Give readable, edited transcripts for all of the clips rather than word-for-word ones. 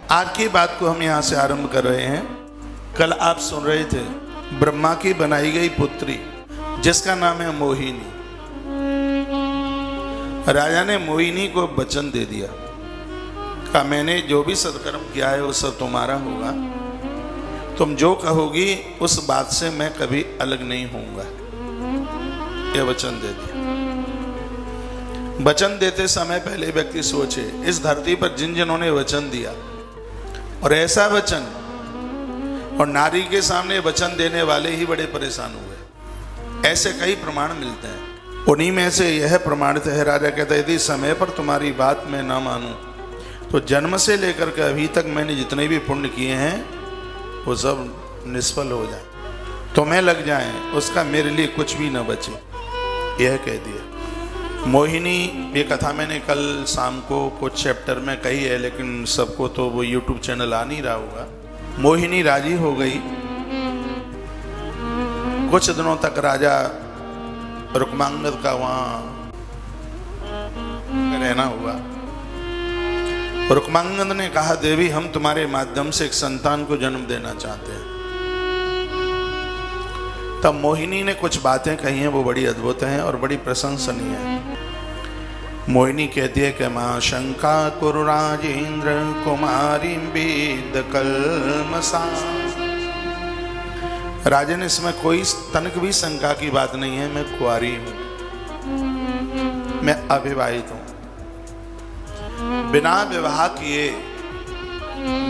आज की बात को हम यहाँ से आरंभ कर रहे हैं। कल आप सुन रहे थे ब्रह्मा की बनाई गई पुत्री जिसका नाम है मोहिनी। राजा ने मोहिनी को वचन दे दिया, कहा मैंने जो भी सत्कर्म किया है वो सब तुम्हारा होगा, तुम जो कहोगी उस बात से मैं कभी अलग नहीं होऊंगा। यह वचन दे दिया। वचन देते समय पहले व्यक्ति सोचे, इस धरती पर जिन जिन्होंने वचन दिया और ऐसा वचन, और नारी के सामने वचन देने वाले ही बड़े परेशान हुए। ऐसे कई प्रमाण मिलते हैं, उन्हीं में से यह प्रमाणित है। राजा कहता है यदि समय पर तुम्हारी बात मैं ना मानूं तो जन्म से लेकर के अभी तक मैंने जितने भी पुण्य किए हैं वो सब निष्फल हो जाए, तुम्हें लग जाए, उसका मेरे लिए कुछ भी न बचे। यह कह दिया। मोहिनी, ये कथा मैंने कल शाम को कुछ चैप्टर में कही है, लेकिन सबको तो वो YouTube चैनल आ नहीं रहा होगा। मोहिनी राजी हो गई। कुछ दिनों तक राजा रुक्मांगद का वहां रहना हुआ। रुक्मांगद ने कहा, देवी हम तुम्हारे माध्यम से एक संतान को जन्म देना चाहते हैं। तब मोहिनी ने कुछ बातें कही हैं, वो बड़ी अद्भुत हैं और बड़ी प्रशंसनीय है। मोहिनी कहती है कि मां शंका कुरु राजेंद्र कुमारी वेद कलमसा। राजन, इसमें कोई तनक भी शंका की बात नहीं है, मैं कुंवारी हूं, मैं अविवाहित हूं। बिना विवाह किए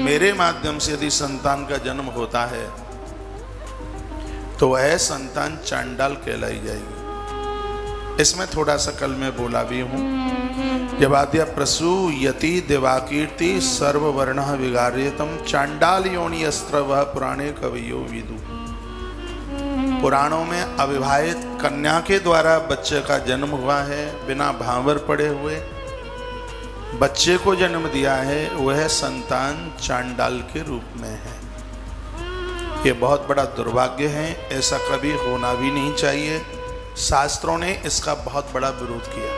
मेरे माध्यम से यदि संतान का जन्म होता है तो वह संतान चांडाल कहलाई जाएगी। इसमें थोड़ा सा कल मैं बोला भी हूं। जब आद्या प्रसूयति देवाकीर्ति सर्ववर्ण विगार्यतम चांडाल योनि अस्त्र वह पुराणे कवियो विदु। पुराणों में अविवाहित कन्या के द्वारा बच्चे का जन्म हुआ है, बिना भांवर पड़े हुए बच्चे को जन्म दिया है, वह संतान चांडाल के रूप में है। ये बहुत बड़ा दुर्भाग्य है, ऐसा कभी होना भी नहीं चाहिए। शास्त्रों ने इसका बहुत बड़ा विरोध किया।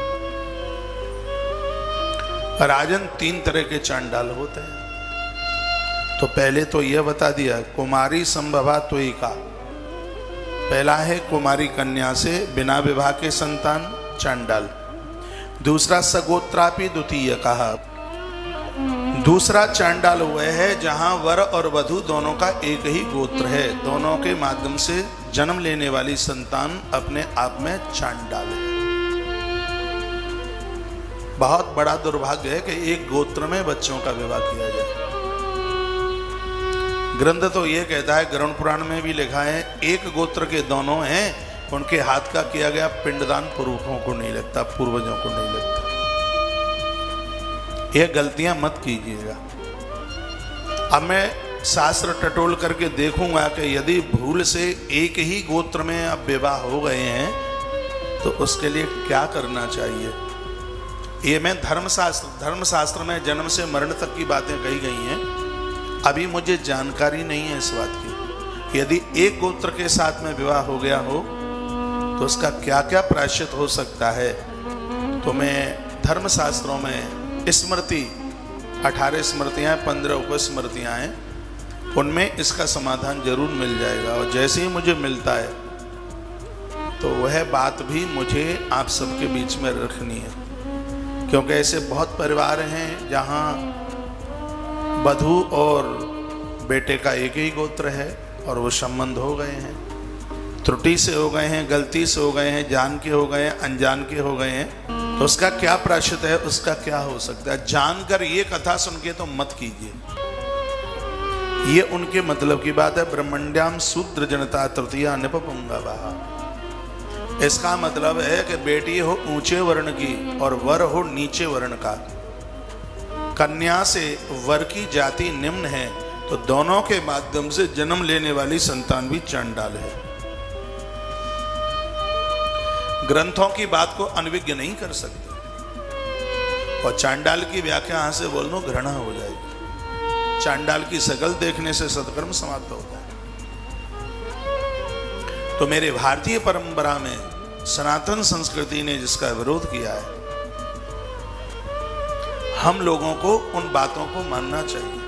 राजन, 3 तरह के चांडाल होते हैं। तो पहले तो यह बता दिया, कुमारी संभवा त्वयिका। पहला है कुमारी कन्या से बिना विवाह के संतान, चांडाल। दूसरा सगोत्रापि द्वितीय कहा। दूसरा चांडाल वह है जहां वर और वधू दोनों का एक ही गोत्र है, दोनों के माध्यम से जन्म लेने वाली संतान अपने आप में चांडाल है। बहुत बड़ा दुर्भाग्य है कि एक गोत्र में बच्चों का विवाह किया जाए। ग्रंथ तो यह कहता है, गरुड़ पुराण में भी लिखा है, एक गोत्र के दोनों हैं, उनके हाथ का किया गया पिंडदान पुरुषों को नहीं लगता, पूर्वजों को नहीं लगता। यह गलतियां मत कीजिएगा। अब मैं शास्त्र टटोल करके देखूंगा कि यदि भूल से एक ही गोत्र में अब विवाह हो गए हैं तो उसके लिए क्या करना चाहिए। ये मैं धर्मशास्त्र में जन्म से मरण तक की बातें कही गई हैं, अभी मुझे जानकारी नहीं है इस बात की। यदि एक गोत्र के साथ में विवाह हो गया हो तो उसका क्या क्या प्रायश्चित हो सकता है, तो मैं धर्मशास्त्रों में स्मृति 18 स्मृतियाँ 15 उपस्मृतियाँ हैं, उनमें इसका समाधान जरूर मिल जाएगा। और जैसे ही मुझे मिलता है तो वह बात भी मुझे आप सबके बीच में रखनी है, क्योंकि ऐसे बहुत परिवार हैं जहाँ वधू और बेटे का एक ही गोत्र है और वो संबंध हो गए हैं, त्रुटि से हो गए हैं, गलती से हो गए हैं, जान के हो गए हैं, अनजान के हो गए हैं, तो उसका क्या प्रायश्चित है, उसका क्या हो सकता है। जानकर ये कथा सुन के तो मत कीजिए, ये उनके मतलब की बात है। ब्रह्मण्ड्याम शूद्र जनता तृतीया निपपुंगवा। इसका मतलब है कि बेटी हो ऊंचे वर्ण की और वर हो नीचे वर्ण का, कन्या से वर की जाति निम्न है, तो दोनों के माध्यम से जन्म लेने वाली संतान भी चांडाल है। ग्रंथों की बात को अनविज्ञ नहीं कर सकते। और चांडाल की व्याख्या यहां से बोल दो, घृणा हो जाएगी। चांडाल की शकल देखने से सत्कर्म समाप्त होता है। तो मेरे भारतीय परंपरा में सनातन संस्कृति ने जिसका विरोध किया है, हम लोगों को उन बातों को मानना चाहिए।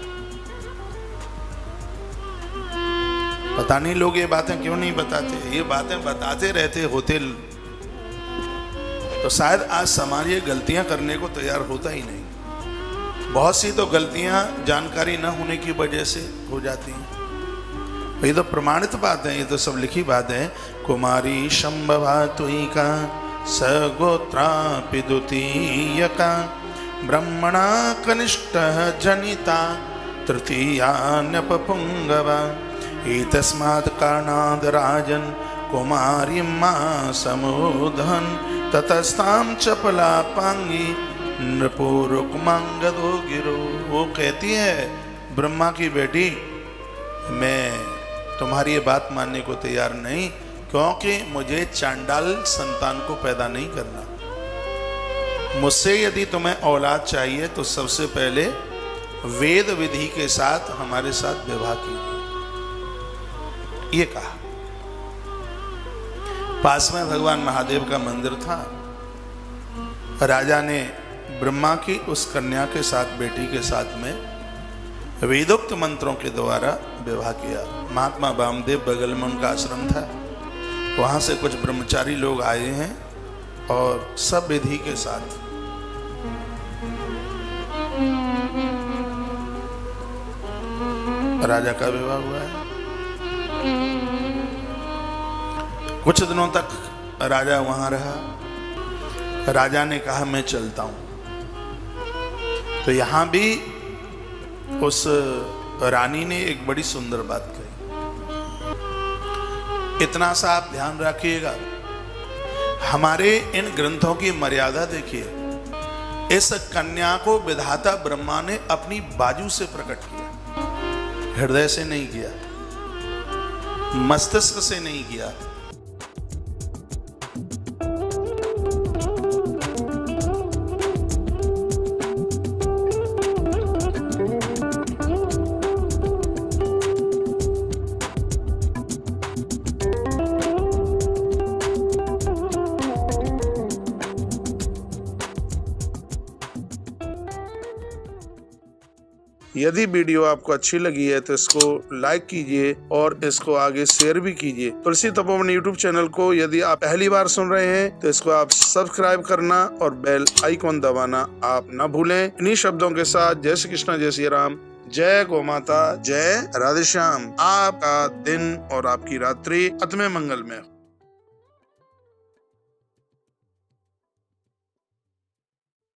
पता नहीं लोग ये बातें क्यों नहीं बताते, ये बातें बताते रहते होते तो शायद आज समाज ये गलतियां करने को तैयार होता ही नहीं। बहुत सी तो गलतियां जानकारी न होने की वजह से हो जाती हैं। ये तो प्रमाणित बात है, ये तो सब लिखी बात है। कुमारी शंभवा तुयिका सगोत्रा पिदुतीयका ब्रह्मणा कनिष्ठ जनिता तृतीया नपुंगवा एतस्मात् कारणाद् राजन् कुमारी मां समुदहन् ततस्तां चपला पांगी नृपुरुक्मांगदो गिरो। वो कहती है ब्रह्मा की बेटी, मैं तुम्हारी ये बात मानने को तैयार नहीं, क्योंकि मुझे चांडाल संतान को पैदा नहीं करना। मुझसे यदि तुम्हें औलाद चाहिए तो सबसे पहले वेद विधि के साथ हमारे साथ विवाह कीजिए, ये कहा। पास में भगवान महादेव का मंदिर था। राजा ने ब्रह्मा की उस कन्या के साथ, बेटी के साथ में वेदोक्त मंत्रों के द्वारा विवाह किया। महात्मा वामदेव बगल में उनका आश्रम था, वहां से कुछ ब्रह्मचारी लोग आए हैं और सब विधि के साथ राजा का विवाह हुआ है। कुछ दिनों तक राजा वहां रहा। राजा ने कहा मैं चलता हूं, तो यहां भी उस रानी ने एक बड़ी सुंदर बात कही। इतना सा आप ध्यान रखिएगा, हमारे इन ग्रंथों की मर्यादा देखिए। इस कन्या को विधाता ब्रह्मा ने अपनी बाजू से प्रकट किया, हृदय से नहीं किया, मस्तिष्क से नहीं किया। यदि वीडियो आपको अच्छी लगी है तो इसको लाइक कीजिए और इसको आगे शेयर भी कीजिए। तुलसी तपोवन यूट्यूब चैनल को यदि आप पहली बार सुन रहे हैं तो इसको आप सब्सक्राइब करना और बेल आइकॉन दबाना आप न भूलें। इन्हीं शब्दों के साथ जय श्री कृष्ण, जय श्री राम, जय गौ माता, जय राधे श्याम। आपका दिन और आपकी रात्रि अतमे मंगल में हो।